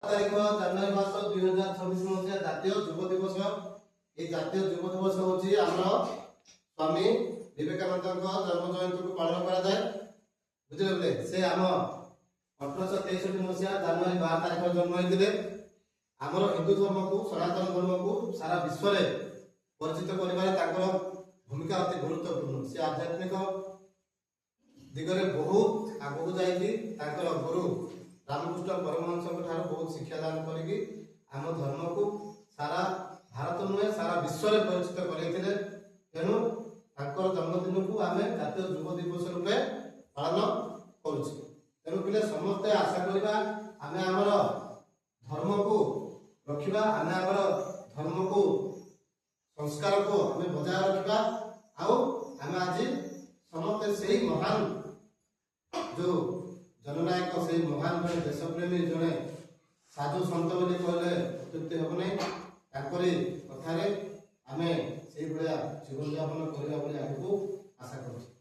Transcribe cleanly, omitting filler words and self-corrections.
तारीख जनवरी मास 2026 मसिया जातीय युव दिवस। ये जातीय युव दिवस होची हमर स्वामी विवेकानंद जन्म जयंती को पालन करा जाए। बुझले से हम 1863 मसिया जनवरी 12 तारीख जन्म होइतिले। हमर हिंदू धर्म को सनातन धर्म को सारा विश्व रे परिचित करिबारे ताकर भूमिका अति गुरुत्वपूर्ण। से आध्यात्मिक दिगरे बहुत आगु जाइछि। ताकर गुरु रामकृष्ण परमहंस ठार बहुत शिक्षा दान करिकि आम धर्म को सारा भारत नुहे सारा विश्व रे परिचित करैथिले। तेनु ताकर जन्मदिन को आमे जातीय युव दिवस रूपे पालन करूछु। तेनु पिले समस्त आशा करिबा आमे हमर धर्म को रखिबा, आमे हमर धर्म को संस्कार को आमे बजाय रखिबा। आउ आमे आज समस्त सेही महान जो जननायक से महान जड़े देशप्रेमी जड़े साधु सन्त बोली कहले अत्युक्ति हम नहीं। ताकरी कथारे आमे से भलिया जीवन यापन करिबा बोली आगु आशा करूछु।